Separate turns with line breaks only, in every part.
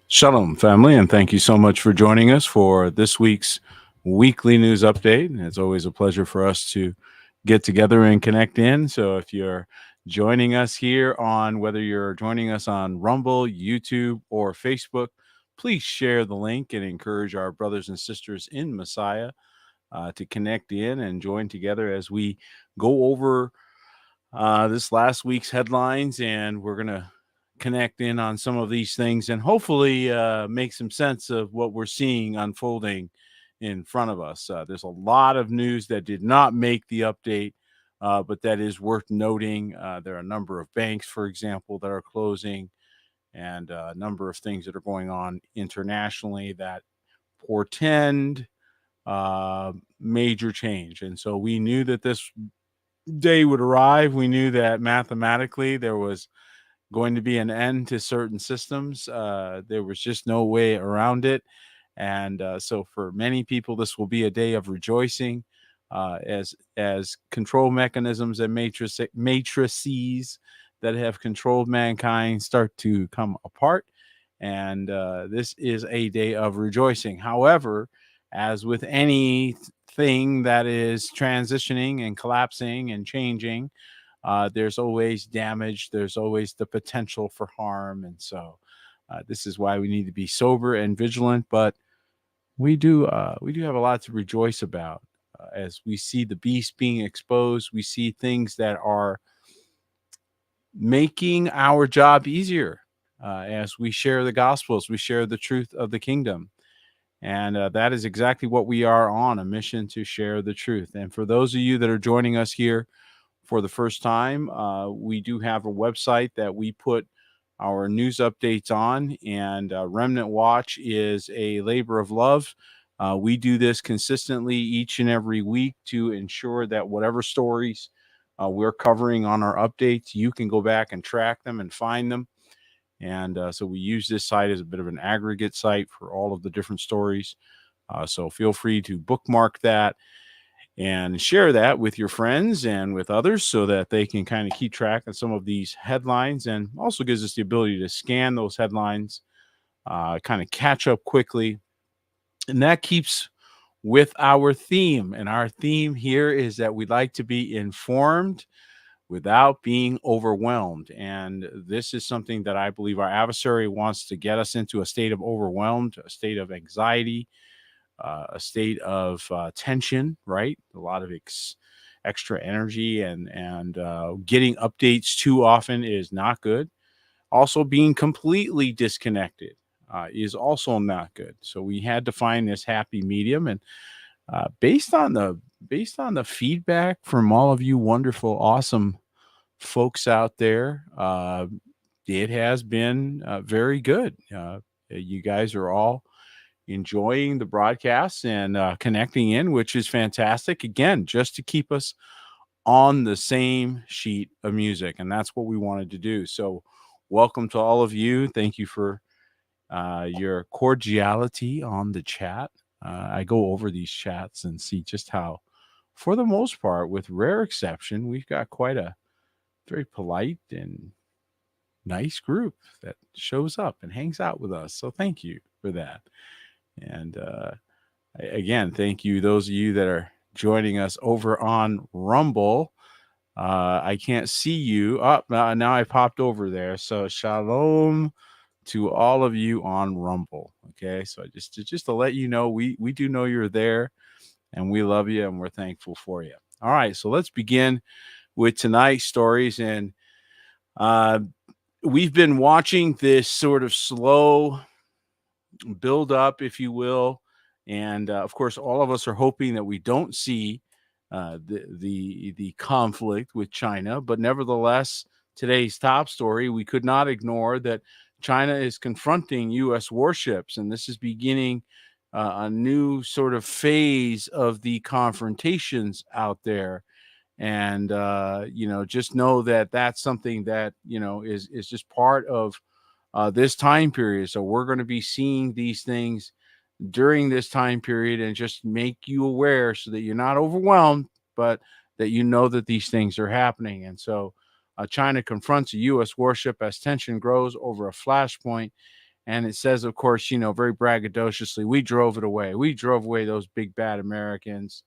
Shalom, family, and thank you so much for joining us for this week's weekly news update. It's always a pleasure for us to get together and connect in. So, if you're joining us here on whether you're joining us on Rumble, YouTube, or Facebook, please share the link and encourage our brothers and sisters in Messiah to connect in and join together as we go over this last week's headlines, and we're going to connect in on some of these things and hopefully make some sense of what we're seeing unfolding in front of us. There's a lot of news that did not make the update, but that is worth noting. There are a number of banks, for example, that are closing, and a number of things that are going on internationally that portend major change. And so we knew that this day would arrive. We knew that mathematically there was going to be an end to certain systems. There was just no way around it. And so for many people, this will be a day of rejoicing as control mechanisms and matrices that have controlled mankind start to come apart. And this is a day of rejoicing. However, as with anything that is transitioning and collapsing and changing, there's always damage. There's always the potential for harm. And so this is why we need to be sober and vigilant. But we do have a lot to rejoice about as we see the beast being exposed. We see things that are making our job easier as we share the gospels, we share the truth of the kingdom. And that is exactly what we are on, a mission to share the truth. And for those of you that are joining us here for the first time, we do have a website that we put our news updates on, and Remnant Watch is a labor of love. We do this consistently each and every week to ensure that whatever stories we're covering on our updates, you can go back and track them and find them. And so we use this site as a bit of an aggregate site for all of the different stories. So feel free to bookmark that and share that with your friends and with others so that they can kind of keep track of some of these headlines, and also gives us the ability to scan those headlines, kind of catch up quickly. And that keeps with our theme. And our theme here is that we'd like to be informed without being overwhelmed. And this is something that I believe our adversary wants to get us into: a state of overwhelmed, a state of anxiety, a state of tension, right? A lot of extra energy, and getting updates too often is not good. Also, being completely disconnected is also not good. So we had to find this happy medium, and based on the feedback from all of you wonderful, awesome folks out there, it has been very good. You guys are all enjoying the broadcasts and connecting in, which is fantastic. Again, just to keep us on the same sheet of music. And that's what we wanted to do. So, welcome to all of you. Thank you for your cordiality on the chat. I go over these chats and see just how, for the most part, with rare exception, we've got quite a very polite and nice group that shows up and hangs out with us. So, thank you for that. And again, thank you, those of you that are joining us over on Rumble. I can't see you. Oh, now I popped over there. So shalom to all of you on Rumble. Okay, so just to let you know, we do know you're there, and we love you, and we're thankful for you. All right, so let's begin with tonight's stories. And uh, we've been watching this sort of slow build up, if you will. And of course, all of us are hoping that we don't see the conflict with China. But nevertheless, today's top story, we could not ignore that China is confronting U.S. warships, and this is beginning a new sort of phase of the confrontations out there. And just know that that's something that is just part of this time period. So we're going to be seeing these things during this time period, and just make you aware so that you're not overwhelmed, but that you know that these things are happening. And so China confronts a U.S. warship as tension grows over a flashpoint. And it says, of course, very braggadociously, we drove it away. We drove away those big bad Americans.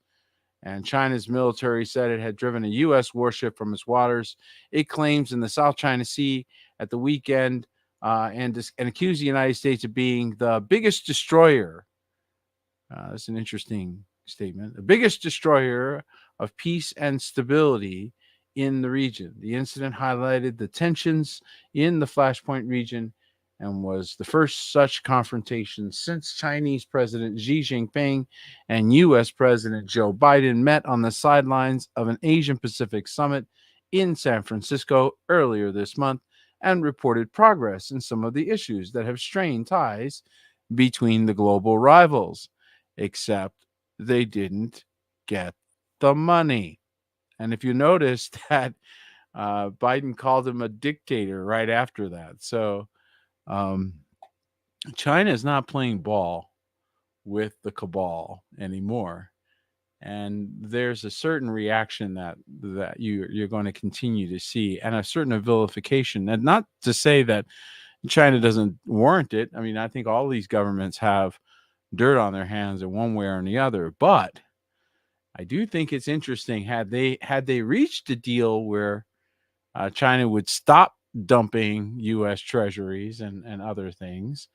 And China's military said it had driven a U.S. warship from its waters. It claims in the South China Sea at the weekend, and accused the United States of being the biggest destroyer. That's an interesting statement. The biggest destroyer of peace and stability in the region. The incident highlighted the tensions in the Flashpoint region and was the first such confrontation since Chinese President Xi Jinping and U.S. President Joe Biden met on the sidelines of an Asian Pacific summit in San Francisco earlier this month and reported progress in some of the issues that have strained ties between the global rivals, except they didn't get the money. And if you notice that Biden called him a dictator right after that. So China is not playing ball with the cabal anymore. And there's a certain reaction that you're going to continue to see, and a certain vilification. And not to say that China doesn't warrant it. I mean, I think all these governments have dirt on their hands in one way or the other. But I do think it's interesting, had they reached a deal where China would stop dumping U.S. treasuries and other things,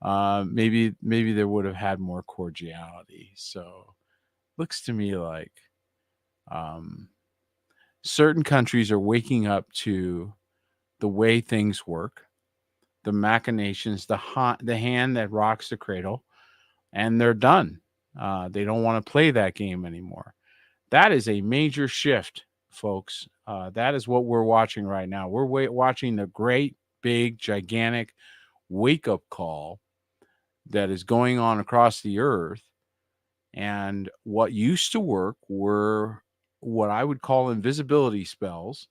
maybe there would have had more cordiality. So looks to me like certain countries are waking up to the way things work, the machinations, the hand that rocks the cradle, and they're done. They don't want to play that game anymore. That is a major shift, folks. That is what we're watching right now. We're watching the great, big, gigantic wake-up call that is going on across the earth. And what used to work were what I would call invisibility spells,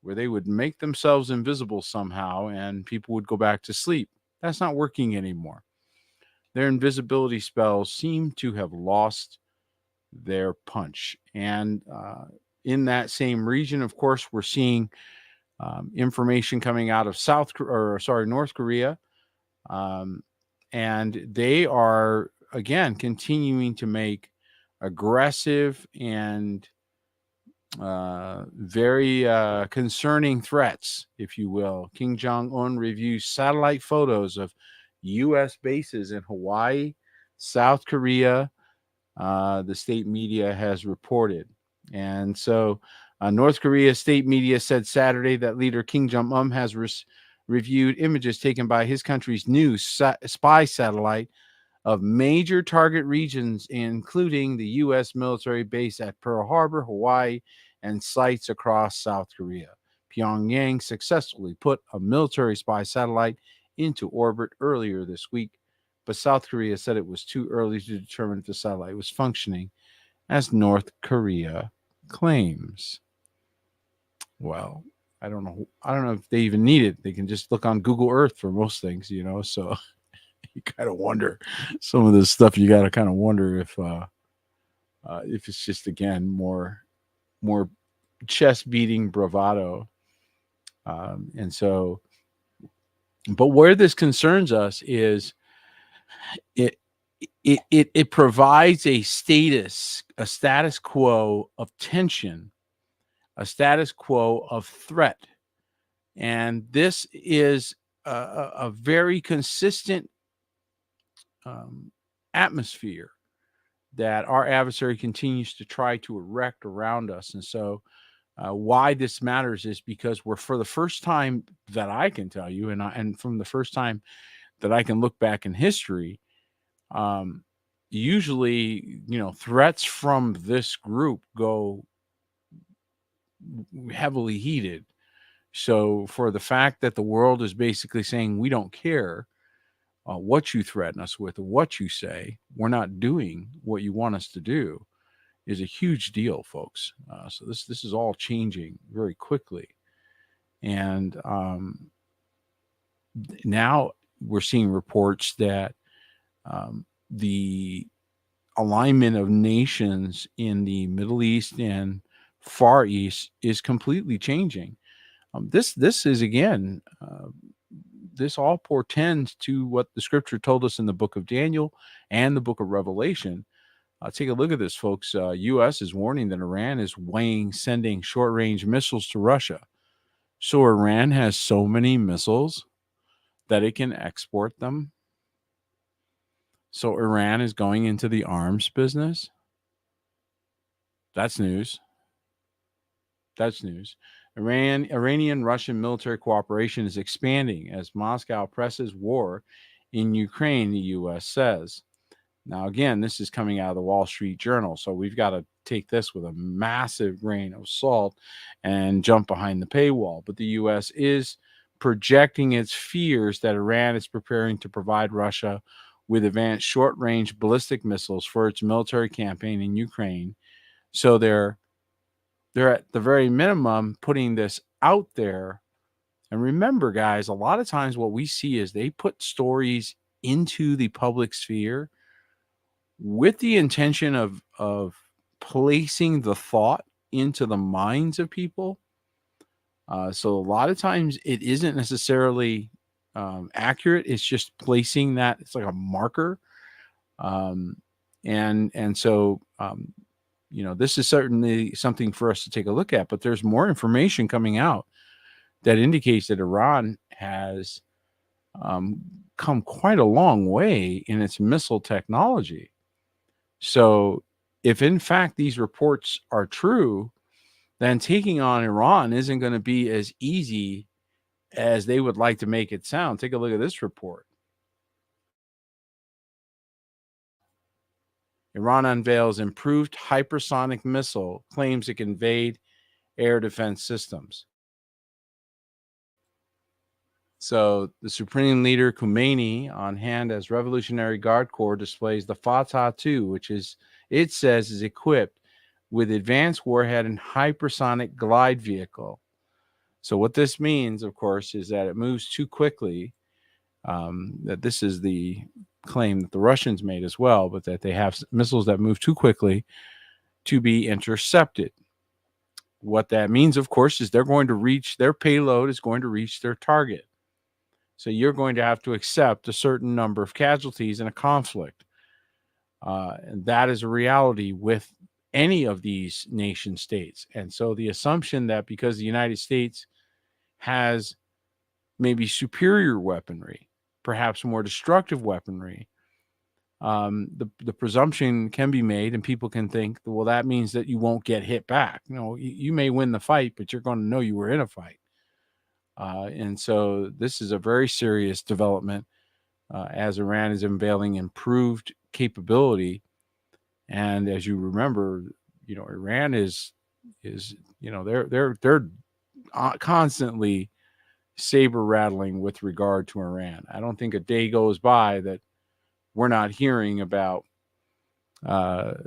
where they would make themselves invisible somehow and people would go back to sleep. That's not working anymore. Their invisibility spells seem to have lost their punch. And in that same region, of course, we're seeing information coming out of North Korea. And they are, again, continuing to make aggressive and very concerning threats, if you will. Kim Jong-un reviews satellite photos of U.S. bases in Hawaii, South Korea, the state media has reported. And so North Korea state media said Saturday that leader Kim Jong-un has reviewed images taken by his country's new spy satellite of major target regions, including the U.S. military base at Pearl Harbor, Hawaii, and sites across South Korea. Pyongyang successfully put a military spy satellite into orbit earlier this week, but South Korea said it was too early to determine if the satellite was functioning, as North Korea claims. Well, I don't know if they even need it. They can just look on Google Earth for most things, so you kind of wonder some of this stuff. You got to kind of wonder if it's just, again, more chest beating bravado. And so, but where this concerns us is it provides a status quo of tension, a status quo of threat. And this is a very consistent atmosphere that our adversary continues to try to erect around us. And so why this matters is because we're, for the first time that I can tell you, and from the first time that I can look back in history, usually, threats from this group go heavily heated. So for the fact that the world is basically saying, we don't care what you threaten us with or what you say, we're not doing what you want us to do, is a huge deal, folks. So this is all changing very quickly. And now we're seeing reports that the alignment of nations in the Middle East and Far East is completely changing. This is, again, this all portends to what the scripture told us in the book of Daniel and the book of Revelation. Take a look at this, folks. U.S. is warning that Iran is weighing sending short-range missiles to Russia. So Iran has so many missiles that it can export them. So Iran is going into the arms business. That's news. That's news. Iranian-Russian military cooperation is expanding as Moscow presses war in Ukraine, the U.S. says. Now, again, this is coming out of the Wall Street Journal, so we've got to take this with a massive grain of salt and jump behind the paywall. But the U.S. is projecting its fears that Iran is preparing to provide Russia with advanced short-range ballistic missiles for its military campaign in Ukraine. So they're at the very minimum putting this out there. And remember, guys, a lot of times what we see is they put stories into the public sphere with the intention of placing the thought into the minds of people. So a lot of times it isn't necessarily accurate. It's just placing that. It's like a marker. And so this is certainly something for us to take a look at. But there's more information coming out that indicates that Iran has come quite a long way in its missile technology. So if in fact these reports are true, then taking on Iran isn't going to be as easy as they would like to make it sound. Take a look at this report. Iran unveils improved hypersonic missile, claims it can evade air defense systems. So the Supreme Leader Khomeini, on hand as Revolutionary Guard Corps, displays the Fatah 2, which it says is equipped with advanced warhead and hypersonic glide vehicle. So what this means, of course, is that it moves too quickly. That this is the claim that the Russians made as well, but that they have missiles that move too quickly to be intercepted. What that means, of course, is they're going to reach, their payload is going to reach their target. So you're going to have to accept a certain number of casualties in a conflict. And that is a reality with any of these nation states. And so the assumption that because the United States has maybe superior weaponry, perhaps more destructive weaponry, the presumption can be made and people can think, well, that means that you won't get hit back. You may win the fight, but you're going to know you were in a fight. And so this is a very serious development as Iran is unveiling improved capability. And as you remember, Iran is they're constantly saber rattling with regard to Iran. I don't think a day goes by that we're not hearing about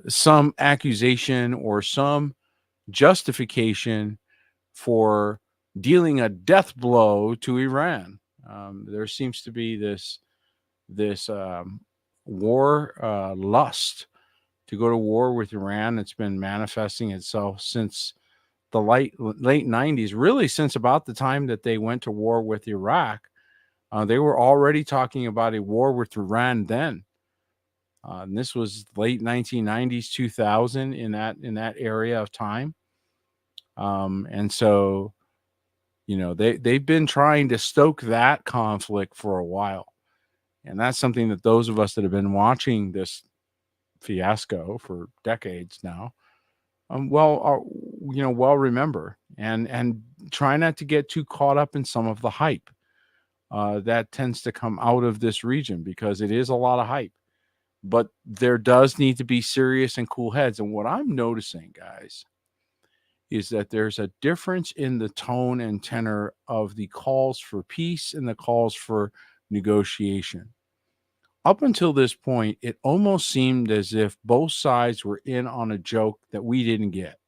some accusation or some justification for dealing a death blow to Iran. There seems to be this war lust to go to war with Iran that's been manifesting itself since the late 90s, really since about the time that they went to war with Iraq. They were already talking about a war with Iran then. And this was late 1990s, 2000 in that area of time. And so, they've been trying to stoke that conflict for a while. And that's something that those of us that have been watching this fiasco for decades now, well remember, and try not to get too caught up in some of the hype that tends to come out of this region, because it is a lot of hype. But there does need to be serious and cool heads. And what I'm noticing, guys, is that there's a difference in the tone and tenor of the calls for peace and the calls for negotiation. Up until this point, it almost seemed as if both sides were in on a joke that we didn't get.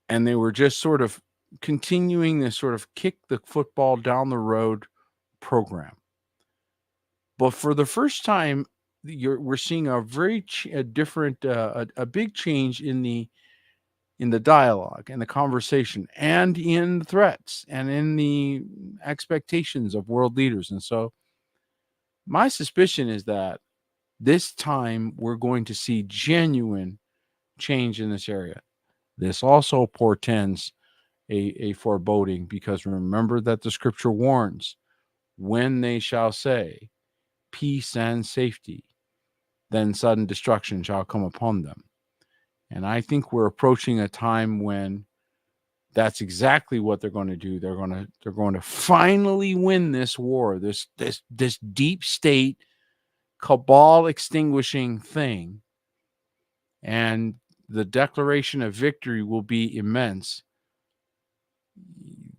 And they were just sort of continuing this sort of kick the football down the road program. But for the first time, we're seeing a very different, a big change in the in the dialogue and the conversation and in the threats and in the expectations of world leaders. And so my suspicion is that this time we're going to see genuine change in this area. This also portends a foreboding, because remember that the scripture warns, when they shall say peace and safety, then sudden destruction shall come upon them. And I think we're approaching a time when that's exactly what they're going to do. They're going to finally win this war, this deep state cabal extinguishing thing, and the declaration of victory will be immense.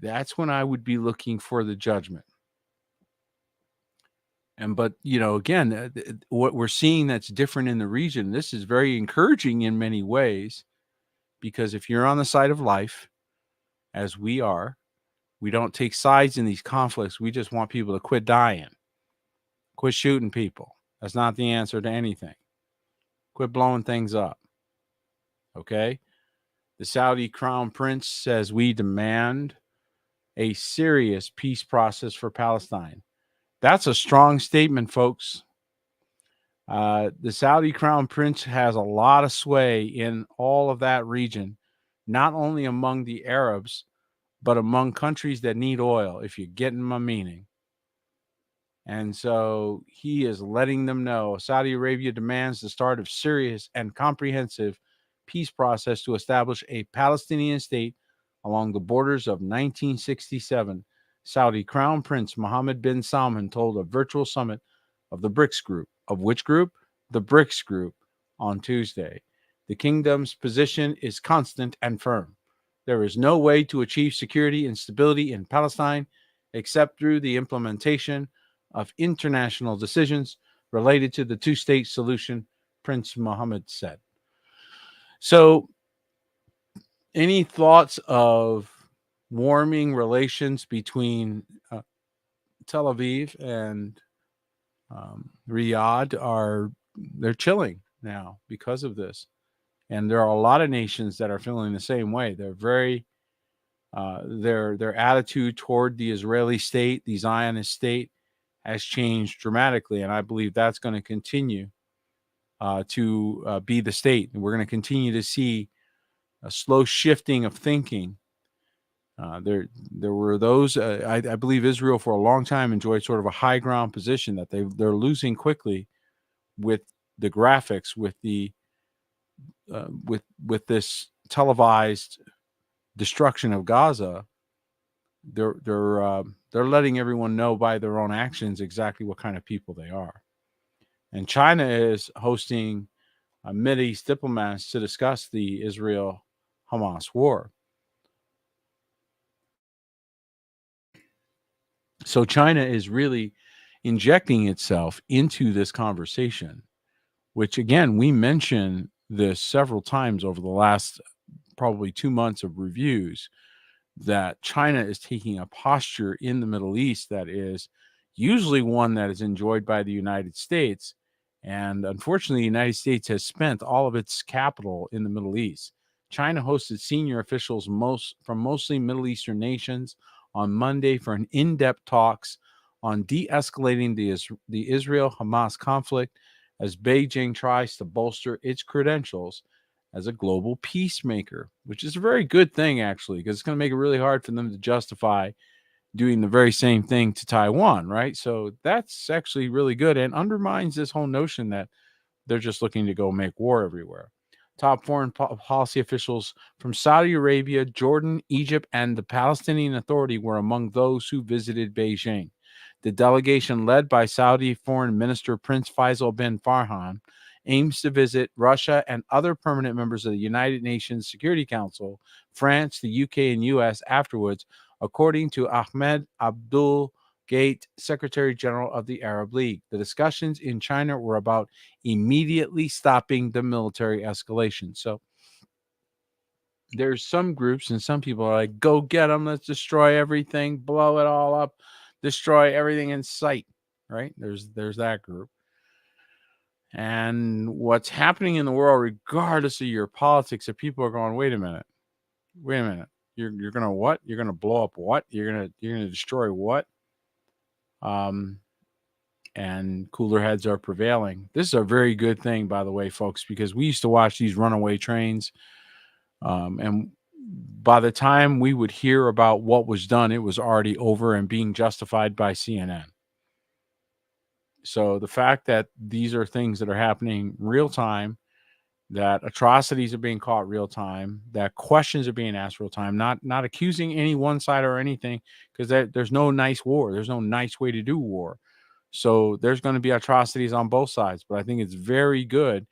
That's when I would be looking for the judgment. But again, what we're seeing that's different in the region, this is very encouraging in many ways, because if you're on the side of life, as we are, we don't take sides in these conflicts. We just want people to quit dying, quit shooting people. That's not the answer to anything. Quit blowing things up. Okay? The Saudi crown prince says we demand a serious peace process for Palestine. That's a strong statement, folks. The Saudi crown prince has a lot of sway in all of that region, not only among the Arabs, but among countries that need oil, if you're getting my meaning. And so he is letting them know Saudi Arabia demands the start of serious and comprehensive peace process to establish a Palestinian state along the borders of 1967. Saudi Crown Prince Mohammed bin Salman told a virtual summit of the BRICS group. Of which group? The BRICS group, on Tuesday. The kingdom's position is constant and firm. There is no way to achieve security and stability in Palestine except through the implementation of international decisions related to the two-state solution, Prince Mohammed said. So, any thoughts of warming relations between Tel Aviv and Riyadh they're chilling now because of this. And there are a lot of nations that are feeling the same way. They're very their attitude toward the Israeli state, the Zionist state, has changed dramatically, and I believe that's going to continue to be the state. And we're going to continue to see a slow shifting of thinking. There were those. I believe Israel for a long time enjoyed sort of a high ground position that they're losing quickly with the graphics, with the with this televised destruction of Gaza. They're letting everyone know by their own actions exactly what kind of people they are. And China is hosting Mideast diplomats to discuss the Israel-Hamas war. So China is really injecting itself into this conversation, which, again, we mentioned this several times over the last probably 2 months of reviews, that China is taking a posture in the Middle East that is usually one that is enjoyed by the United States. And unfortunately, the United States has spent all of its capital in the Middle East. China hosted senior officials from mostly Middle Eastern nations on Monday for an in-depth talks on de-escalating the Israel-Hamas conflict as Beijing tries to bolster its credentials as a global peacemaker, which is a very good thing, actually, because it's going to make it really hard for them to justify doing the very same thing to Taiwan, right? So that's actually really good and undermines this whole notion that they're just looking to go make war everywhere. Top foreign policy officials from Saudi Arabia, Jordan, Egypt, and the Palestinian Authority were among those who visited Beijing. The delegation, led by Saudi Foreign Minister Prince Faisal bin Farhan, aims to visit Russia and other permanent members of the United Nations Security Council, France, the UK, and US afterwards, according to Ahmed Abdul Gate, Secretary General of the Arab League. The discussions in China were about immediately stopping the military escalation. So there's some groups and some people are like, go get them, let's destroy everything, blow it all up, destroy everything in sight, right? There's that group. And what's happening in the world, regardless of your politics, if people are going, wait a minute, Wait a minute. You're gonna what? You're gonna blow up what? You're gonna destroy what? Um, and cooler heads are prevailing. This is a very good thing, by the way, folks, because we used to watch these runaway trains, and by the time we would hear about what was done, it was already over and being justified by CNN. So the fact that these are things that are happening real time, that atrocities are being caught real time, that questions are being asked real time, not accusing any one side or anything, because there's no nice war. There's no nice way to do war. So there's going to be atrocities on both sides. But I think it's very good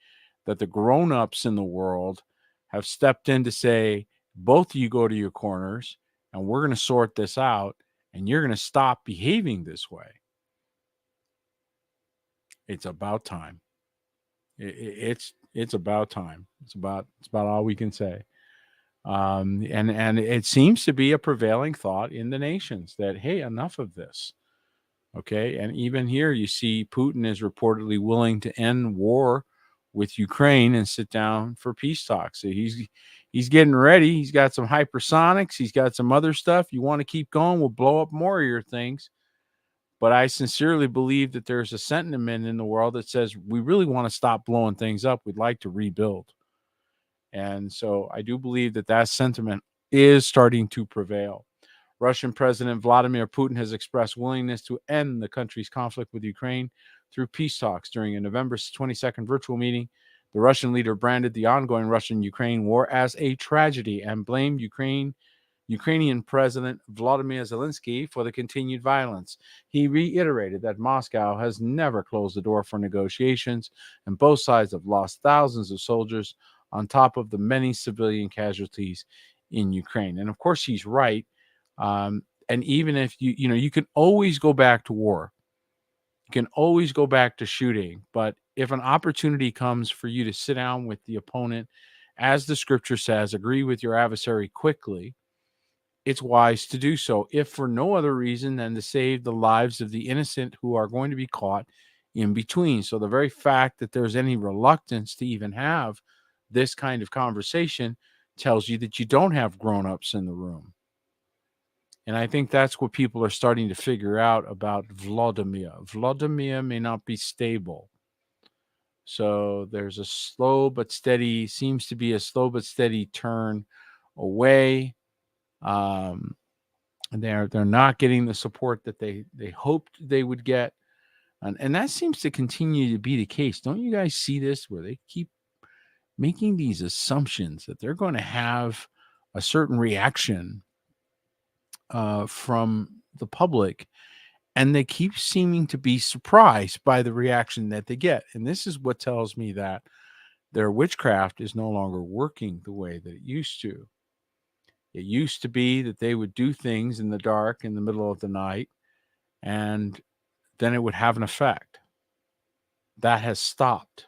that the grown-ups in the world have stepped in to say, both of you go to your corners and we're going to sort this out and you're going to stop behaving this way. It's about time. It's about time. It's about all we can say. And it seems to be a prevailing thought in the nations that, hey, enough of this. Okay. And even here, you see Putin is reportedly willing to end war with Ukraine and sit down for peace talks. So he's getting ready. He's got some hypersonics. He's got some other stuff. You want to keep going, we'll blow up more of your things. But I sincerely believe that there's a sentiment in the world that says we really want to stop blowing things up. We'd like to rebuild. And so I do believe that that sentiment is starting to prevail. Russian President Vladimir Putin has expressed willingness to end the country's conflict with Ukraine through peace talks during a November 22nd virtual meeting. The Russian leader branded the ongoing Russian-Ukraine war as a tragedy and blamed Ukrainian President Volodymyr Zelensky for the continued violence. He reiterated that Moscow has never closed the door for negotiations, and both sides have lost thousands of soldiers on top of the many civilian casualties in Ukraine. And of course, he's right. And even if you can always go back to war, you can always go back to shooting. But if an opportunity comes for you to sit down with the opponent, as the scripture says, agree with your adversary quickly, it's wise to do so, if for no other reason than to save the lives of the innocent who are going to be caught in between. So the very fact that there's any reluctance to even have this kind of conversation tells you that you don't have grown-ups in the room. And I think that's what people are starting to figure out about Vladimir. Vladimir may not be stable. So there's a seems to be a slow but steady turn away. They're not getting the support that they hoped they would get. And that seems to continue to be the case. Don't you guys see this, where they keep making these assumptions that they're going to have a certain reaction from the public, and they keep seeming to be surprised by the reaction that they get. And this is what tells me that their witchcraft is no longer working the way that it used to. It used to be that they would do things in the dark, in the middle of the night, and then it would have an effect. That has stopped.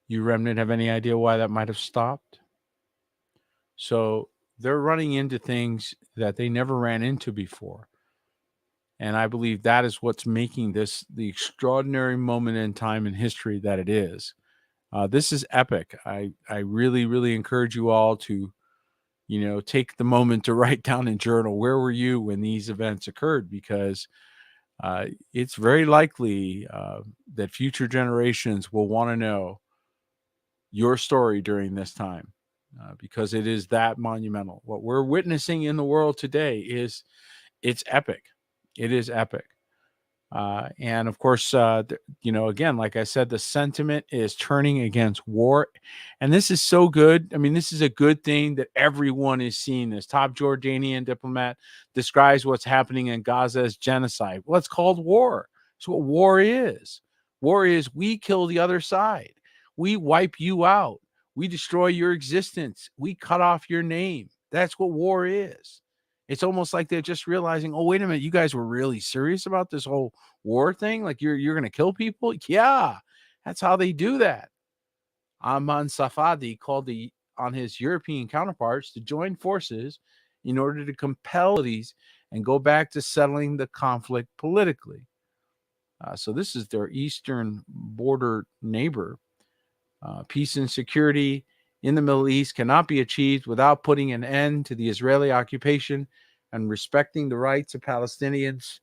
You, Remnant, have any idea why that might have stopped? So they're running into things that they never ran into before. And I believe that is what's making this the extraordinary moment in time in history that it is. This is epic. I really, really encourage you all to, take the moment to write down in journal, where were you when these events occurred? Because it's very likely that future generations will want to know your story during this time, because it is that monumental. What we're witnessing in the world today it's epic. It is epic. And of course, again, like I said, the sentiment is turning against war. And this is so good. I mean, this is a good thing that everyone is seeing this. Top Jordanian diplomat describes what's happening in Gaza as genocide. Well, it's called war. It's what war is. War is we kill the other side. We wipe you out. We destroy your existence. We cut off your name. That's what war is. It's almost like they're just realizing, oh, wait a minute, you guys were really serious about this whole war thing? Like you're going to kill people? Yeah, that's how they do that. Amman Safadi called on his European counterparts to join forces in order to compel these and go back to settling the conflict politically. So this is their eastern border neighbor. Peace and security in the Middle East cannot be achieved without putting an end to the Israeli occupation and respecting the rights of Palestinians.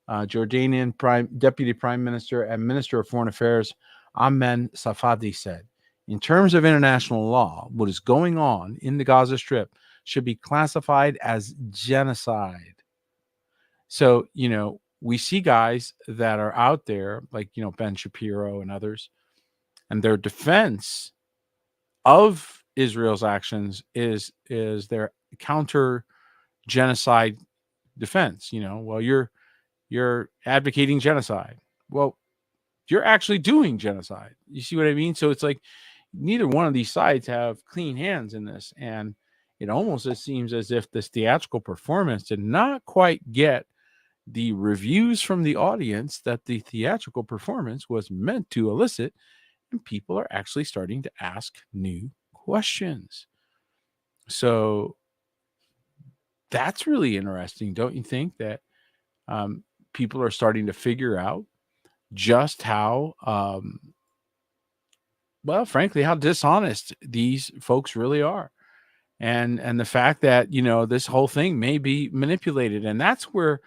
Jordanian Deputy Prime Minister and Minister of Foreign Affairs Ahmed Safadi said, in terms of international law, what is going on in the Gaza Strip should be classified as genocide. So, we see guys that are out there, like, Ben Shapiro and others, and their defense of Israel's actions is their counter genocide defense. Well, you're advocating genocide. Well, you're actually doing genocide. You see what I mean? So it's like neither one of these sides have clean hands in this, and it almost seems as if this theatrical performance did not quite get the reviews from the audience that the theatrical performance was meant to elicit, and people are actually starting to ask new questions. So that's really interesting, don't you think? That people are starting to figure out just how, well, frankly, how dishonest these folks really are. And the fact that, this whole thing may be manipulated. And that's where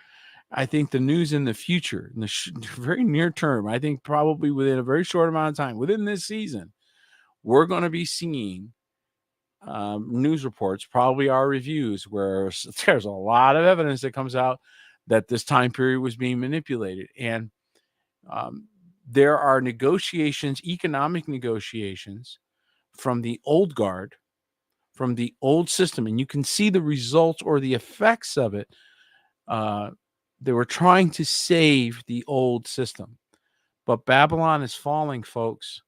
I think the news in the future, in the very near term, I think probably within a very short amount of time, within this season, we're going to be seeing news reports, probably our reviews, where there's a lot of evidence that comes out that this time period was being manipulated. And there are negotiations, economic negotiations from the old guard, from the old system, and you can see the results or the effects of it. They were trying to save the old system, but Babylon is falling, folks.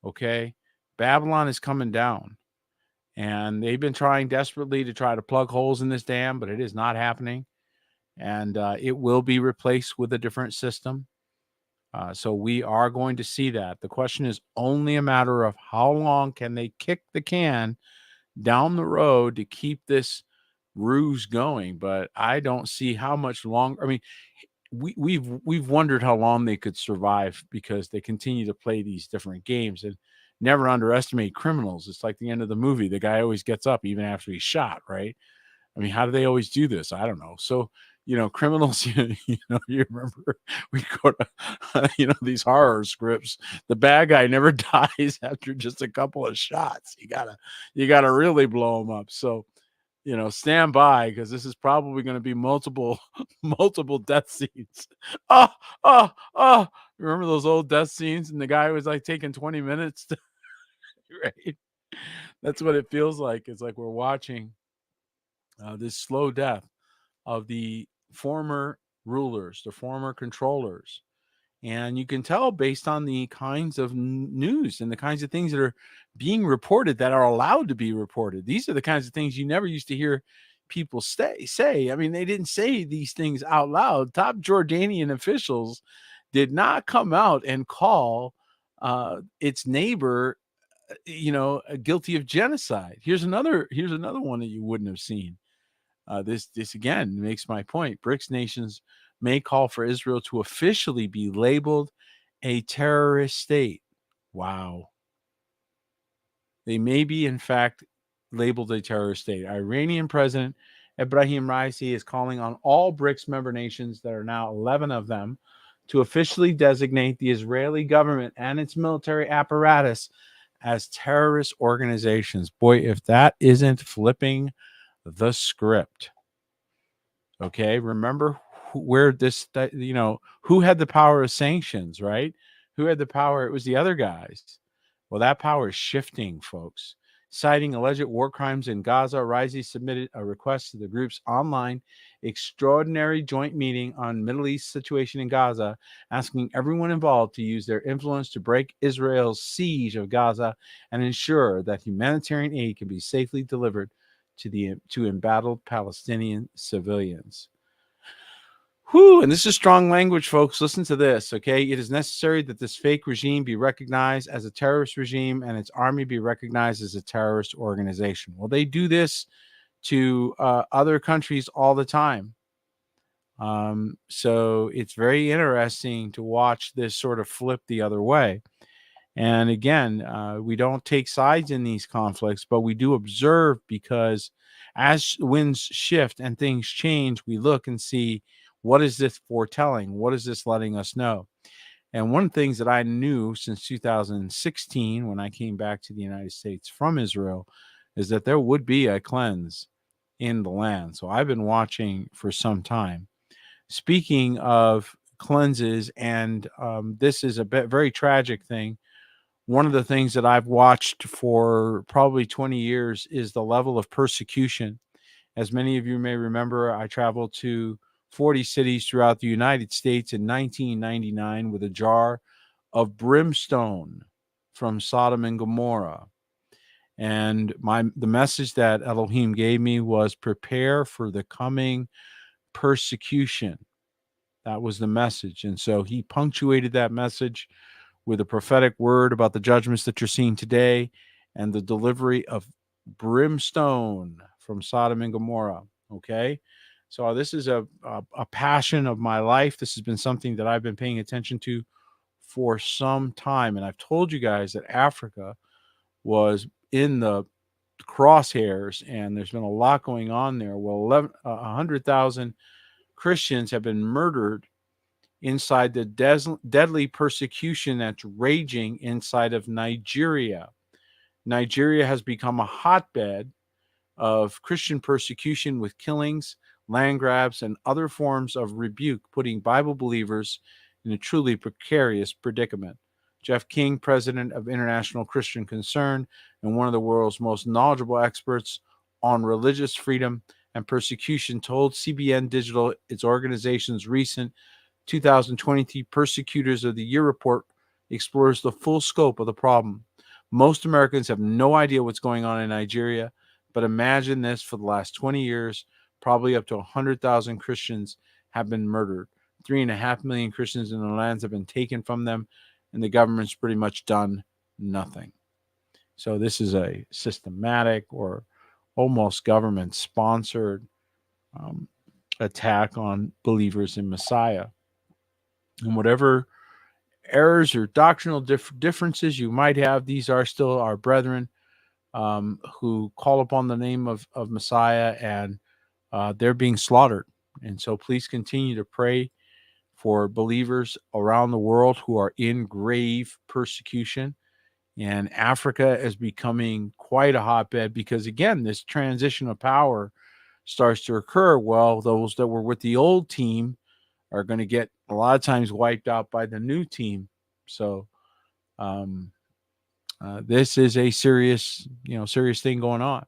Okay, Babylon is coming down, and they've been trying desperately to try to plug holes in this dam, but it is not happening, and it will be replaced with a different system. So we are going to see that. The question is only a matter of how long can they kick the can down the road to keep this ruse going. But I don't see how much longer. I mean, we've wondered how long they could survive because they continue to play these different games, and never underestimate criminals. It's like the end of the movie. The guy always gets up even after he's shot, right? I mean, how do they always do this? I don't know. So, criminals, you remember we go to, these horror scripts. The bad guy never dies after just a couple of shots. You gotta really blow him up. So, stand by, because this is probably going to be multiple death scenes. Oh, oh, oh! Remember those old death scenes, and the guy was like taking 20 minutes to, right? That's what it feels like. It's like we're watching this slow death of the former rulers, the former controllers. And you can tell based on the kinds of news and the kinds of things that are being reported that are allowed to be reported. These are the kinds of things you never used to hear people say. I mean, they didn't say these things out loud. Top Jordanian officials did not come out and call its neighbor, guilty of genocide. Here's another one that you wouldn't have seen. This again makes my point. BRICS nations may call for Israel to officially be labeled a terrorist state. Wow. They may be, in fact, labeled a terrorist state. Iranian President Ebrahim Raisi is calling on all BRICS member nations, there are now 11 of them, to officially designate the Israeli government and its military apparatus as terrorist organizations. Boy, if that isn't flipping the script. Okay, remember where who had the power of sanctions, right? Who had the power? It was the other guys. Well, that power is shifting, folks. Citing alleged war crimes in Gaza, Raisi submitted a request to the group's online extraordinary joint meeting on Middle East situation in Gaza, asking everyone involved to use their influence to break Israel's siege of Gaza and ensure that humanitarian aid can be safely delivered to embattled Palestinian civilians. Whew, and this is strong language, folks. Listen to this, okay? It is necessary that this fake regime be recognized as a terrorist regime and its army be recognized as a terrorist organization. Well, they do this to other countries all the time. So it's very interesting to watch this sort of flip the other way. And again, we don't take sides in these conflicts, but we do observe, because as winds shift and things change, we look and see, what is this foretelling? What is this letting us know? And one of the things that I knew since 2016, when I came back to the United States from Israel, is that there would be a cleanse in the land. So I've been watching for some time. Speaking of cleanses, and this is a very tragic thing. One of the things that I've watched for probably 20 years is the level of persecution. As many of you may remember, I traveled to 40 cities throughout the United States in 1999 with a jar of brimstone from Sodom and Gomorrah. And the message that Elohim gave me was, prepare for the coming persecution. That was the message. And so he punctuated that message with a prophetic word about the judgments that you're seeing today and the delivery of brimstone from Sodom and Gomorrah. Okay. So this is a passion of my life. This has been something that I've been paying attention to for some time. And I've told you guys that Africa was in the crosshairs, and there's been a lot going on there. Well, 100,000 Christians have been murdered inside the deadly persecution that's raging inside of Nigeria. Nigeria has become a hotbed of Christian persecution, with killings, land grabs, and other forms of rebuke, putting Bible believers in a truly precarious predicament. Jeff King, president of International Christian Concern and one of the world's most knowledgeable experts on religious freedom and persecution, told CBN Digital its organization's recent 2023 Persecutors of the Year report explores the full scope of the problem. Most Americans have no idea what's going on in Nigeria, but imagine this: for the last 20 years, probably up to 100,000 Christians have been murdered. 3.5 million Christians in the lands have been taken from them, and the government's pretty much done nothing. So this is a systematic, or almost government-sponsored attack on believers in Messiah. And whatever errors or doctrinal differences you might have, these are still our brethren who call upon the name of Messiah, and they're being slaughtered. And so please continue to pray for believers around the world who are in grave persecution. And Africa is becoming quite a hotbed, because, again, this transition of power starts to occur. Well, those that were with the old team are going to get a lot of times wiped out by the new team. So this is a serious thing going on.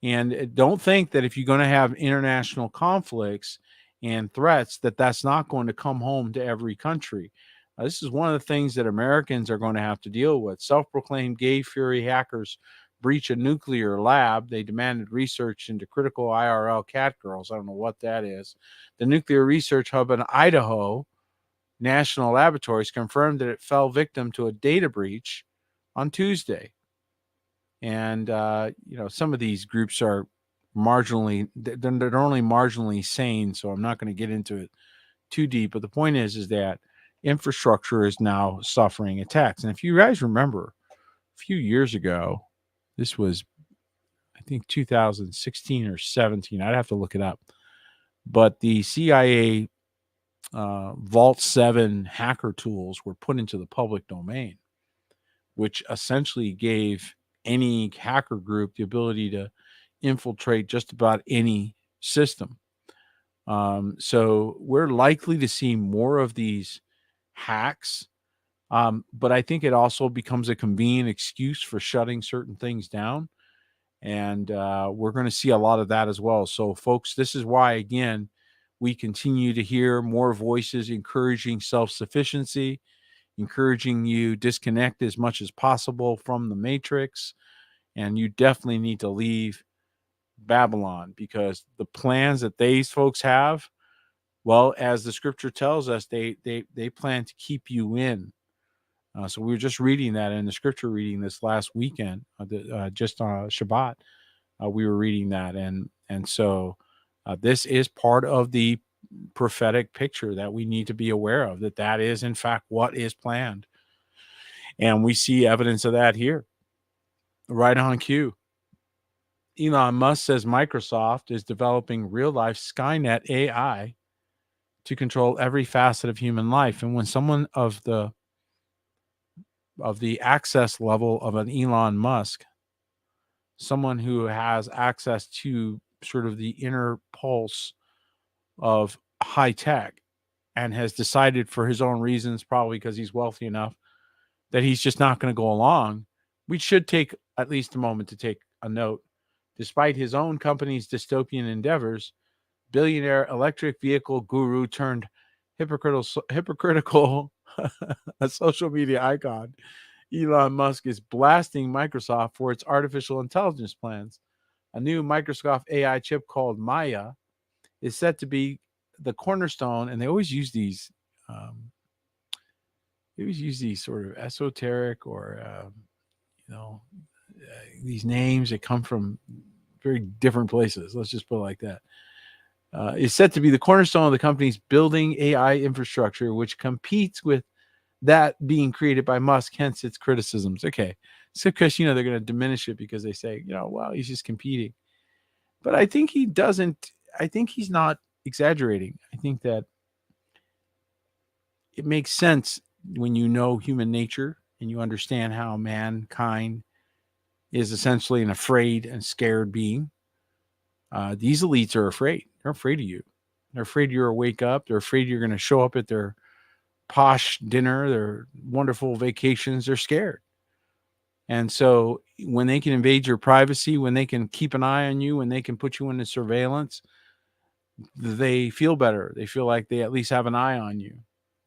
And don't think that if you're going to have international conflicts and threats, that that's not going to come home to every country. This is one of the things that Americans are going to have to deal with. Self-proclaimed gay fury hackers breach a nuclear lab. They demanded research into critical IRL catgirls. I don't know what that is. The nuclear research hub in Idaho National Laboratories confirmed that it fell victim to a data breach on Tuesday. And some of these groups are marginally, they're only marginally sane, so I'm not going to get into it too deep. But the point is that infrastructure is now suffering attacks. And if you guys remember, a few years ago, this was, I think, 2016 or 17. I'd have to look it up. But the CIA Vault 7 hacker tools were put into the public domain, which essentially gave any hacker group the ability to infiltrate just about any system. So we're likely to see more of these hacks. But I think it also becomes a convenient excuse for shutting certain things down. And we're going to see a lot of that as well. So, folks, this is why, again, we continue to hear more voices encouraging self-sufficiency, encouraging you disconnect as much as possible from the matrix. And you definitely need to leave Babylon, because the plans that these folks have, well, as the scripture tells us, they plan to keep you in. So we were just reading that in the scripture reading this last weekend, just on Shabbat. We were reading that, and so this is part of the prophetic picture that we need to be aware of, that is in fact what is planned. And we see evidence of that here, right on cue. Elon Musk says Microsoft is developing real-life Skynet AI to control every facet of human life. And when someone of the access level of an Elon Musk, someone who has access to sort of the inner pulse of high tech and has decided for his own reasons, probably because he's wealthy enough, that he's just not going to go along, we should take at least a moment to take a note. Despite his own company's dystopian endeavors, billionaire electric vehicle guru turned hypocritical a social media icon, Elon Musk is blasting Microsoft for its artificial intelligence plans. A new Microsoft AI chip called Maya is set to be the cornerstone, and they always use these sort of esoteric or these names that come from very different places. Let's just put it like that. Is set to be the cornerstone of the company's building AI infrastructure, which competes with that being created by Musk, hence its criticisms. Okay. So, because, they're going to diminish it because they say, well, he's just competing. But I think he's not exaggerating. I think that it makes sense when you know human nature and you understand how mankind is essentially an afraid and scared being. These elites are afraid. They're afraid of you. They're afraid you're wake up. They're afraid you're going to show up at their posh dinner, their wonderful vacations. They're scared. And so when they can invade your privacy, when they can keep an eye on you, when they can put you into surveillance, they feel better. They feel like they at least have an eye on you.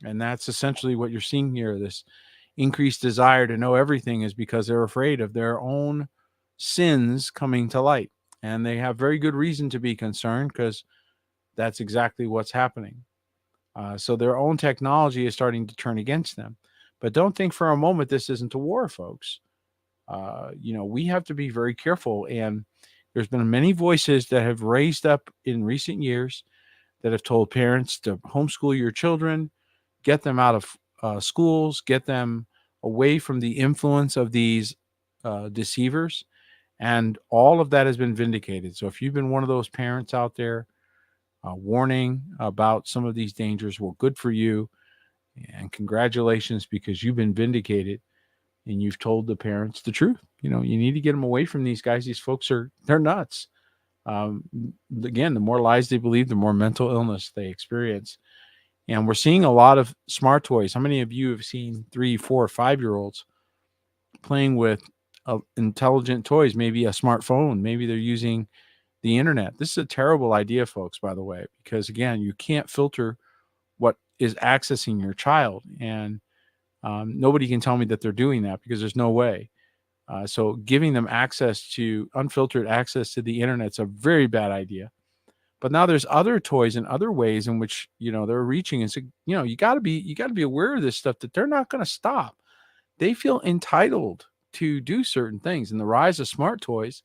And that's essentially what you're seeing here. This increased desire to know everything is because they're afraid of their own sins coming to light. And they have very good reason to be concerned because that's exactly what's happening. So their own technology is starting to turn against them. But don't think for a moment this isn't a war, folks. We have to be very careful. And there's been many voices that have raised up in recent years that have told parents to homeschool your children, get them out of schools, get them away from the influence of these deceivers. And all of that has been vindicated. So if you've been one of those parents out there warning about some of these dangers, well, good for you. And congratulations, because you've been vindicated and you've told the parents the truth. You need to get them away from these guys. These folks they're nuts. Again, the more lies they believe, the more mental illness they experience. And we're seeing a lot of smart toys. How many of you have seen 3, 4, 5-year-olds playing with intelligent toys? Maybe a smartphone. Maybe they're using the internet. This is a terrible idea, folks, by the way, because again, you can't filter what is accessing your child. And nobody can tell me that they're doing that, because there's no way. So giving them unfiltered access to the internet is a very bad idea. But now there's other toys and other ways in which, they're reaching. And so, you got to be aware of this stuff, that they're not going to stop. They feel entitled to do certain things. And the rise of smart toys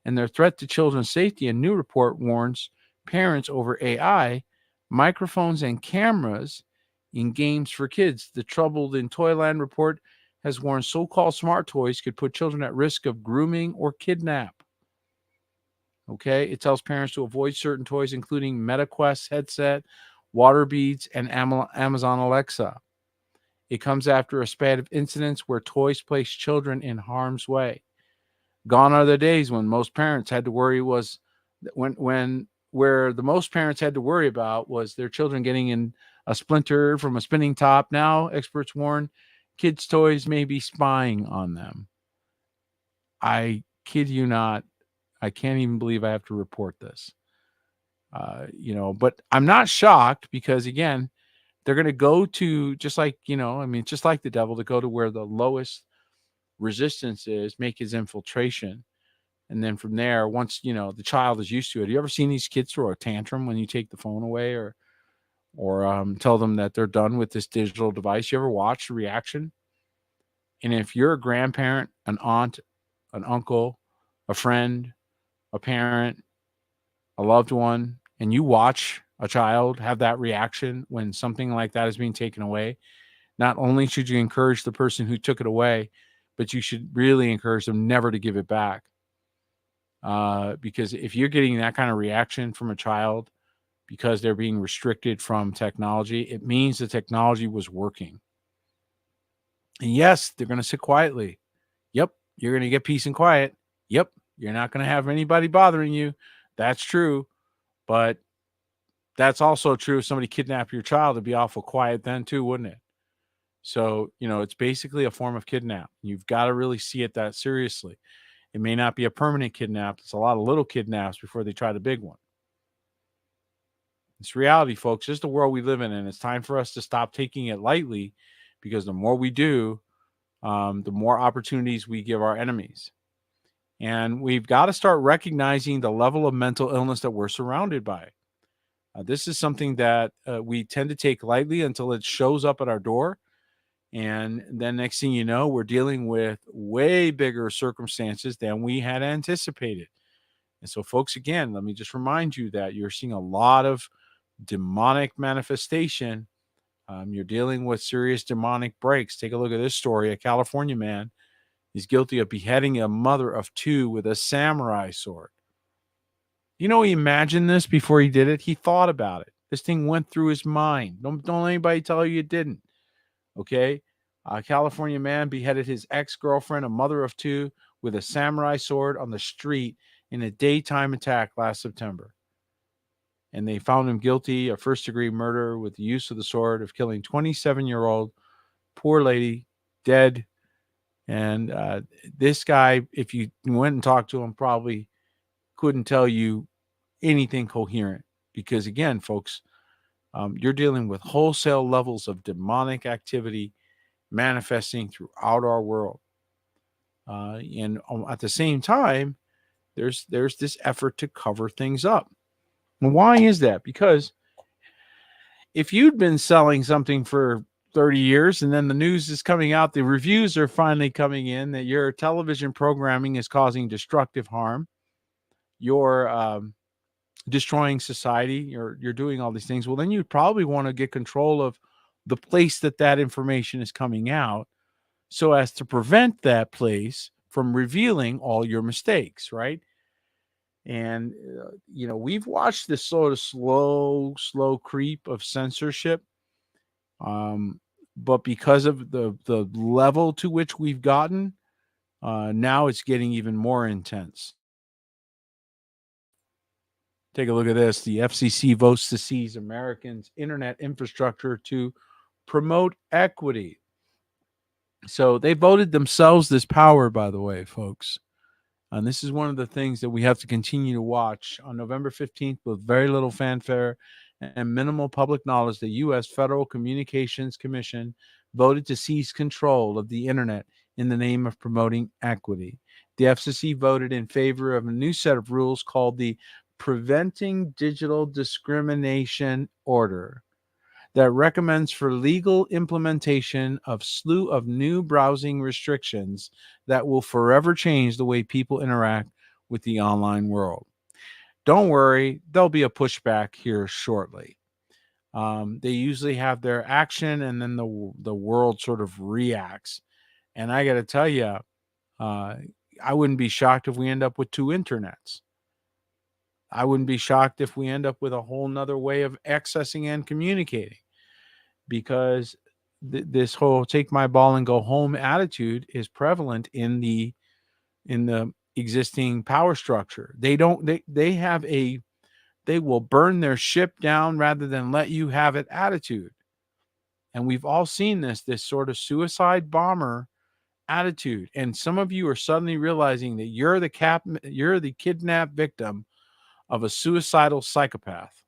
and their threat to children's safety, a new report warns parents over AI, microphones, and cameras in games for kids. The Troubled in Toyland report has warned so-called smart toys could put children at risk of grooming or kidnap. Okay, it tells parents to avoid certain toys, including MetaQuest headset, water beads, and Amazon Alexa. It comes after a span of incidents where toys place children in harm's way. Gone are the days when most parents had to worry where the most parents had to worry about was their children getting in a splinter from a spinning top. Now, experts warn kids' toys may be spying on them. I kid you not. I can't even believe I have to report this. But I'm not shocked, because again, they're going to go to, just like the devil, to go to where the lowest resistance is, make his infiltration. And then from there, once, the child is used to it. You ever seen these kids throw a tantrum when you take the phone away or tell them that they're done with this digital device? You ever watch the reaction? And if you're a grandparent, an aunt, an uncle, a friend, a parent, a loved one, and you watch a child have that reaction when something like that is being taken away, Not only should you encourage the person who took it away, but you should really encourage them never to give it back. Because if you're getting that kind of reaction from a child because they're being restricted from technology, it means the technology was working. And yes, they're going to sit quietly. Yep, you're going to get peace and quiet. Yep, you're not going to have anybody bothering you. That's true. But that's also true if somebody kidnapped your child, it'd be awful quiet then too, wouldn't it? So, it's basically a form of kidnap. You've got to really see it that seriously. It may not be a permanent kidnap. It's a lot of little kidnaps before they try the big one. It's reality, folks. It's the world we live in, and it's time for us to stop taking it lightly, because the more we do, the more opportunities we give our enemies. And we've got to start recognizing the level of mental illness that we're surrounded by. This is something that we tend to take lightly until it shows up at our door. And then next thing you know, we're dealing with way bigger circumstances than we had anticipated. And so, folks, again, let me just remind you that you're seeing a lot of demonic manifestation. You're dealing with serious demonic breaks. Take a look at this story. A California man is guilty of beheading a mother of two with a samurai sword. He imagined this before he did it. He thought about it. This thing went through his mind. Don't let anybody tell you it didn't. Okay? A California man beheaded his ex-girlfriend, a mother of two, with a samurai sword on the street in a daytime attack last September. And they found him guilty of first-degree murder with the use of the sword, of killing 27-year-old poor lady, dead. And this guy, if you went and talked to him, probably couldn't tell you anything coherent. Because again, folks, you're dealing with wholesale levels of demonic activity manifesting throughout our world. And at the same time, there's this effort to cover things up. And why is that? Because if you'd been selling something for 30 years and then the news is coming out, the reviews are finally coming in that your television programming is causing destructive harm, you're destroying society, you're doing all these things, well, then you'd probably want to get control of the place that information is coming out, so as to prevent that place from revealing all your mistakes, right? And we've watched this sort of slow creep of censorship, but because of the level to which we've gotten, now it's getting even more intense. Take a look at this. The FCC votes to seize Americans' internet infrastructure to promote equity. So they voted themselves this power, by the way, folks. And this is one of the things that we have to continue to watch. On November 15th, with very little fanfare and minimal public knowledge, the U.S. Federal Communications Commission voted to seize control of the internet in the name of promoting equity. The FCC voted in favor of a new set of rules called the Preventing Digital Discrimination Order that recommends for legal implementation of slew of new browsing restrictions that will forever change the way people interact with the online world. Don't worry, there'll be a pushback here shortly. They usually have their action and then the world sort of reacts. And I got to tell you, I wouldn't be shocked if we end up with two internets. I wouldn't be shocked if we end up with a whole nother way of accessing and communicating, because this whole take my ball and go home attitude is prevalent in the existing power structure. They will burn their ship down rather than let you have it attitude. And we've all seen this sort of suicide bomber attitude. And some of you are suddenly realizing that you're the kidnapped victim of a suicidal psychopath.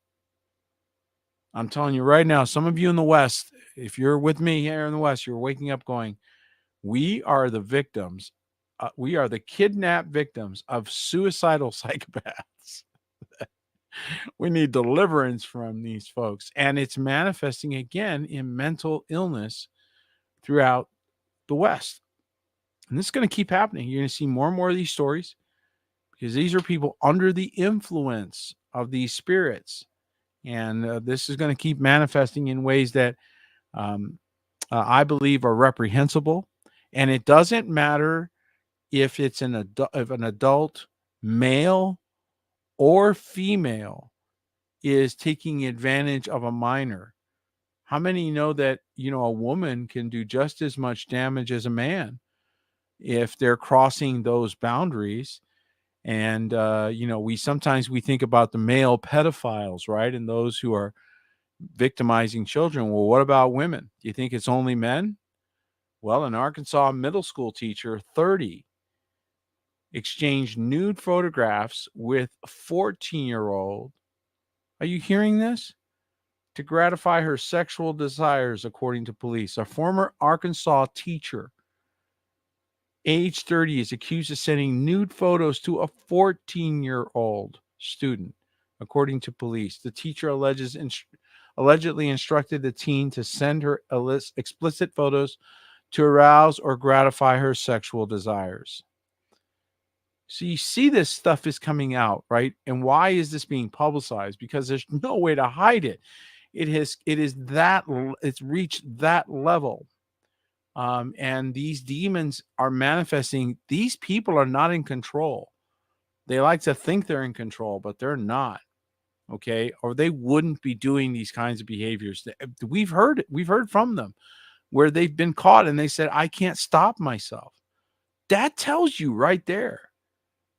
I'm telling you right now, some of you in the West, if you're with me here in the West, you're waking up going, we are the victims. We are the kidnapped victims of suicidal psychopaths. We need deliverance from these folks. And it's manifesting again in mental illness throughout the West. And this is going to keep happening. You're going to see more and more of these stories, because these are people under the influence of these spirits. And this is going to keep manifesting in ways that I believe are reprehensible. And it doesn't matter if it's if an adult male or female is taking advantage of a minor. How many know that, a woman can do just as much damage as a man if they're crossing those boundaries? And we think about the male pedophiles, right? And those who are victimizing children. Well, what about women? Do you think it's only men? Well, an Arkansas middle school teacher, 30, exchanged nude photographs with a 14-year-old. Are you hearing this? To gratify her sexual desires, according to police. A former Arkansas teacher, age 30, is accused of sending nude photos to a 14-year-old student, according to police. The teacher allegedly instructed the teen to send her explicit photos to arouse or gratify her sexual desires. So you see this stuff is coming out, right? And why is this being publicized? Because there's no way to hide it. It's reached that level. And these demons are manifesting. These people are not in control. They like to think they're in control, but they're not. Okay. Or they wouldn't be doing these kinds of behaviors. We've heard from them where they've been caught and they said, I can't stop myself. That tells you right there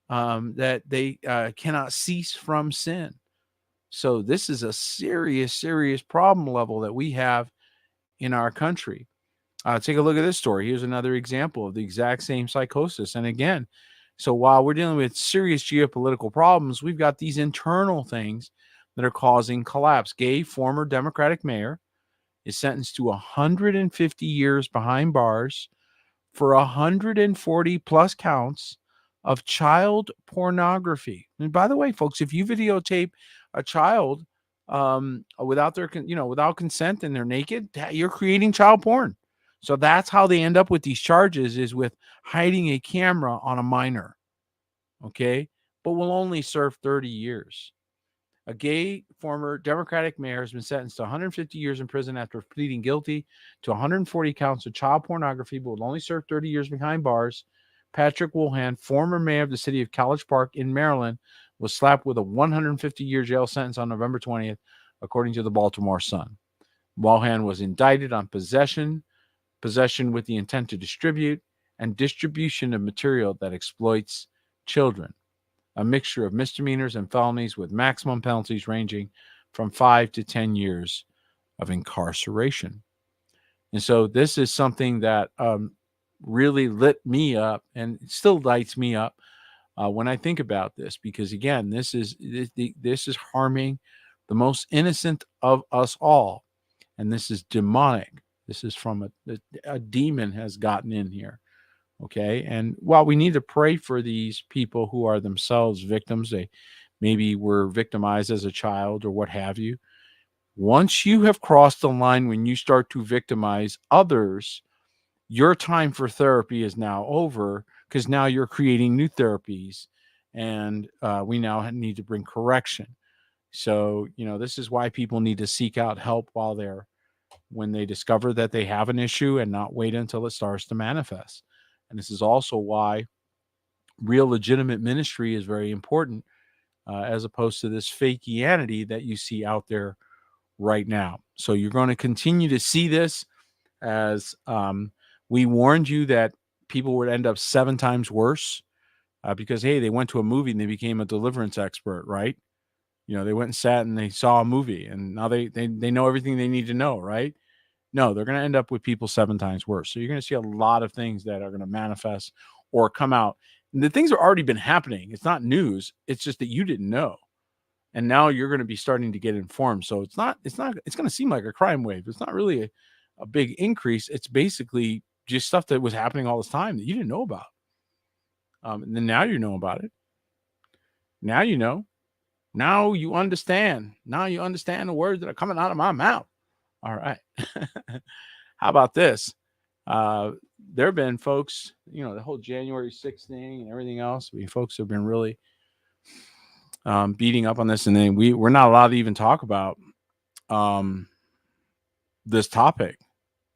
that they cannot cease from sin. So this is a serious, serious problem level that we have in our country. Take a look at this story. Here's another example of the exact same psychosis. And again, so while we're dealing with serious geopolitical problems, we've got these internal things that are causing collapse. Gay former Democratic mayor is sentenced to 150 years behind bars for 140 plus counts of child pornography. And by the way, folks, if you videotape a child without without consent and they're naked, you're creating child porn. So that's how they end up with these charges, is with hiding a camera on a minor. Okay. But will only serve 30 years. A gay former Democratic mayor has been sentenced to 150 years in prison after pleading guilty to 140 counts of child pornography, but will only serve 30 years behind bars. Patrick Woolhan, former mayor of the city of College Park in Maryland, was slapped with a 150-year jail sentence on November 20th, according to the Baltimore Sun. Woolhan was indicted on possession with the intent to distribute, and distribution of material that exploits children. A mixture of misdemeanors and felonies with maximum penalties ranging from 5 to 10 years of incarceration. And so this is something that really lit me up and still lights me up when I think about this, because again, this is harming the most innocent of us all, and this is demonic. This is from a demon has gotten in here. Okay. And while we need to pray for these people who are themselves victims, they maybe were victimized as a child or what have you. Once you have crossed the line, when you start to victimize others, your time for therapy is now over, because now you're creating new therapies, and we now need to bring correction. So, this is why people need to seek out help when they discover that they have an issue, and not wait until it starts to manifest. And this is also why real legitimate ministry is very important, as opposed to this fakianity that you see out there right now. So you're going to continue to see this, as we warned you that people would end up 7 times worse because, hey, they went to a movie and they became a deliverance expert, right? They went and sat and they saw a movie, and now they know everything they need to know, right? No, they're going to end up with people 7 times worse. So you're going to see a lot of things that are going to manifest or come out. And the things have already been happening. It's not news. It's just that you didn't know. And now you're going to be starting to get informed. So it's going to seem like a crime wave. It's not really a big increase. It's basically just stuff that was happening all this time that you didn't know about. And then now you know about it. Now you know. Now you understand. Now you understand the words that are coming out of my mouth. All right. How about this? There have been folks, the whole January 6th thing and everything else. Folks have been really beating up on this, and then we're not allowed to even talk about this topic.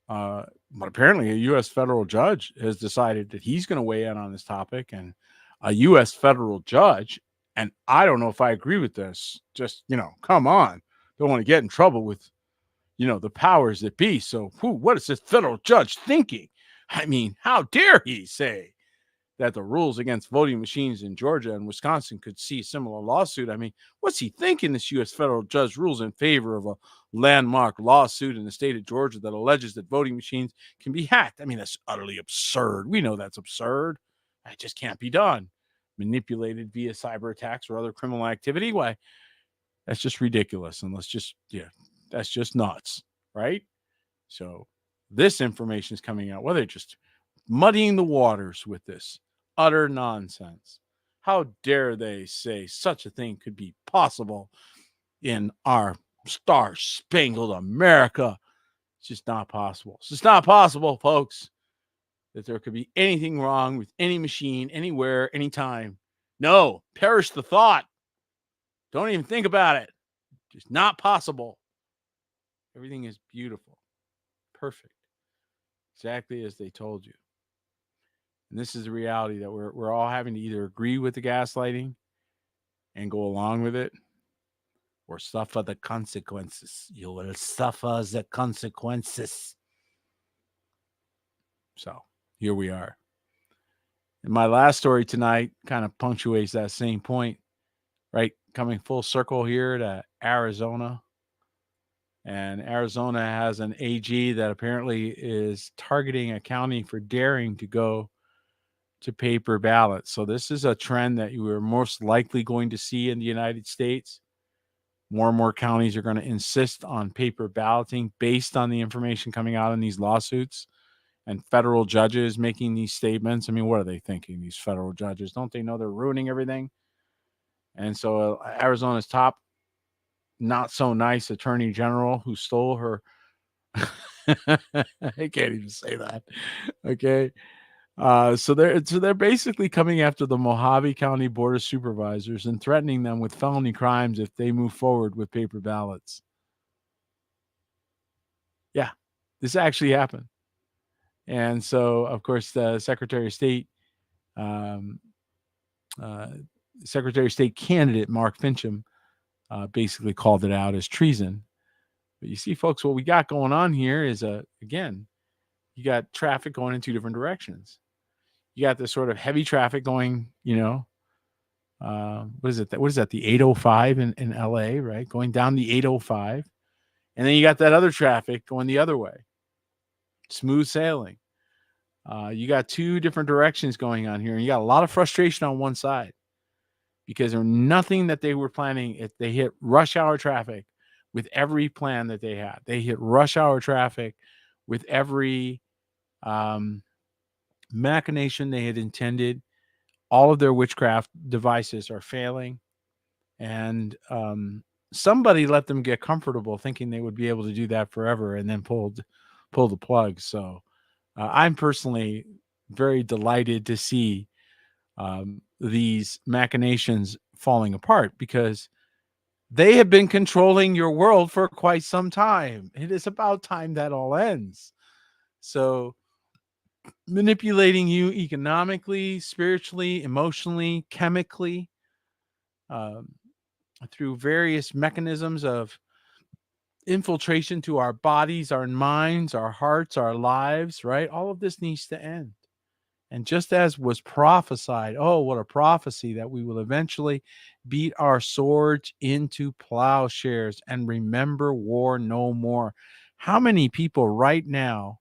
But apparently, a U.S. federal judge has decided that he's going to weigh in on this topic, and a U.S. federal judge. And I don't know if I agree with this. Just, come on. Don't want to get in trouble with, the powers that be. So, what is this federal judge thinking? I mean, how dare he say that the rules against voting machines in Georgia and Wisconsin could see a similar lawsuit? I mean, what's he thinking? This U.S. federal judge rules in favor of a landmark lawsuit in the state of Georgia that alleges that voting machines can be hacked. I mean, that's utterly absurd. We know that's absurd. That just can't be done. Manipulated via cyber attacks or other criminal activity. Why? That's just ridiculous. And that's just nuts, right? So this information is coming out. Well, they're just muddying the waters with this utter nonsense. How dare they say such a thing could be possible in our star-spangled America? It's just not possible. It's just not possible, folks, that there could be anything wrong with any machine, anywhere, anytime. No, perish the thought. Don't even think about it. Just not possible. Everything is beautiful, perfect, exactly as they told you. And this is the reality that we're all having to either agree with the gaslighting and go along with it, or suffer the consequences. You will suffer the consequences. So here we are. And my last story tonight kind of punctuates that same point, right? Coming full circle here to Arizona. And Arizona has an AG that apparently is targeting a county for daring to go to paper ballots. So this is a trend that you are most likely going to see in the United States. More and more counties are going to insist on paper balloting based on the information coming out in these lawsuits and federal judges making these statements. I mean, what are they thinking, these federal judges? Don't they know they're ruining everything? And so Arizona's top not so nice attorney general who stole her I can't even say that. Okay. So they're basically coming after the Mojave County Board of Supervisors and threatening them with felony crimes if they move forward with paper ballots. Yeah, this actually happened. And so, of course, the Secretary of State candidate Mark Fincham basically called it out as treason. But you see, folks, what we got going on here is again, you got traffic going in two different directions. You got this sort of heavy traffic going, what is it? What is that? The 805 in LA, right? Going down the 805. And then you got that other traffic going the other way. Smooth sailing. You got two different directions going on here. And you got a lot of frustration on one side because there's nothing that they were planning. If they hit rush hour traffic with every plan that they had, they hit rush hour traffic with every machination they had intended. All of their witchcraft devices are failing. And somebody let them get comfortable thinking they would be able to do that forever and then pull the plug. So I'm personally very delighted to see these machinations falling apart because they have been controlling your world for quite some time. It is about time that all ends. So manipulating you economically, spiritually, emotionally, chemically, through various mechanisms of infiltration to our bodies, our minds, our hearts, our lives, right? All of this needs to end. And just as was prophesied, oh, what a prophecy that we will eventually beat our swords into plowshares and remember war no more. How many people right now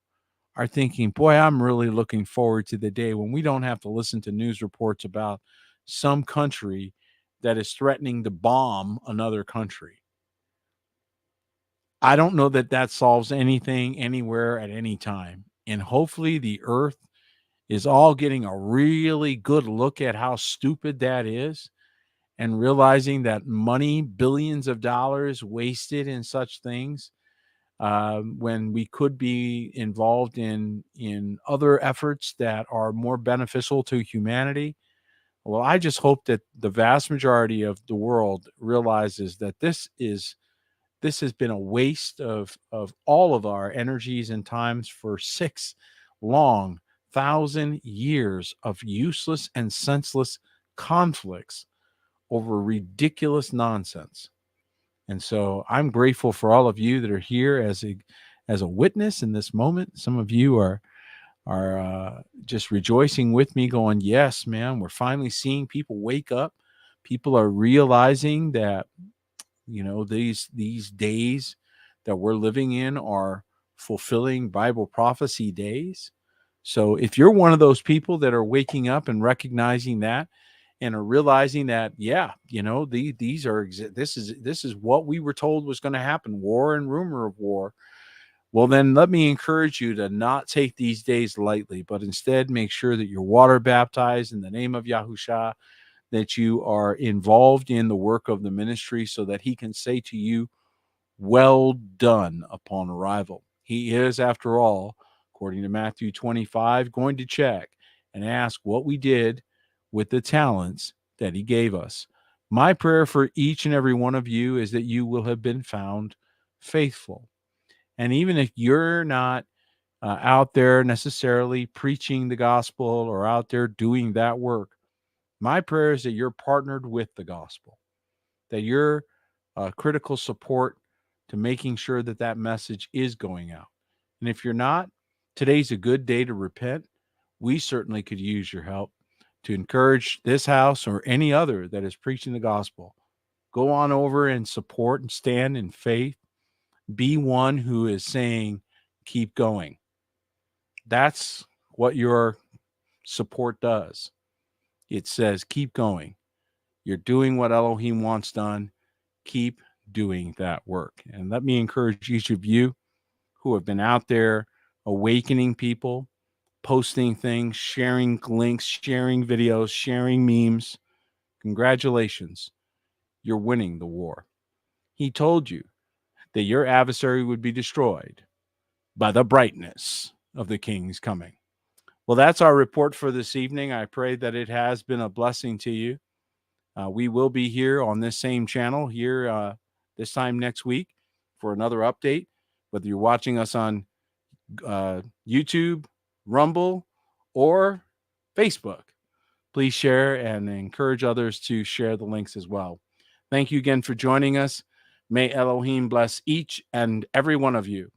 are thinking, boy, I'm really looking forward to the day when we don't have to listen to news reports about some country that is threatening to bomb another country? I don't know that that solves anything anywhere at any time. And hopefully the earth is all getting a really good look at how stupid that is and realizing that money, billions of dollars wasted in such things when we could be involved in other efforts that are more beneficial to humanity. Well, I just hope that the vast majority of the world realizes that this is This has been a waste of all of our energies and times for 6,000 years of useless and senseless conflicts over ridiculous nonsense. And so I'm grateful for all of you that are here as a witness in this moment. Some of you are just rejoicing with me, going, "Yes, man, we're finally seeing people wake up. People are realizing that these days that we're living in are fulfilling Bible prophecy days." So if you're one of those people that are waking up and recognizing that and are realizing that, yeah, this is what we were told was going to happen, war and rumor of war. Well, then let me encourage you to not take these days lightly, but instead make sure that you're water baptized in the name of Yahushua, that you are involved in the work of the ministry so that he can say to you, "Well done," upon arrival. He is, after all, according to Matthew 25, going to check and ask what we did with the talents that he gave us. My prayer for each and every one of you is that you will have been found faithful. And even if you're not out there necessarily preaching the gospel or out there doing that work, my prayer is that you're partnered with the gospel, that you're critical support to making sure that that message is going out. And if you're not, today's a good day to repent. We certainly could use your help to encourage this house or any other that is preaching the gospel. Go on over and support and stand in faith. Be one who is saying, "Keep going." That's what your support does. It says, "Keep going. You're doing what Elohim wants done. Keep doing that work." And let me encourage each of you who have been out there awakening people, posting things, sharing links, sharing videos, sharing memes. Congratulations. You're winning the war. He told you that your adversary would be destroyed by the brightness of the King's coming. Well, that's our report for this evening. I pray that it has been a blessing to you. We will be here on this same channel here this time next week for another update. Whether you're watching us on YouTube, Rumble, or Facebook, please share and encourage others to share the links as well. Thank you again for joining us. May Elohim bless each and every one of you.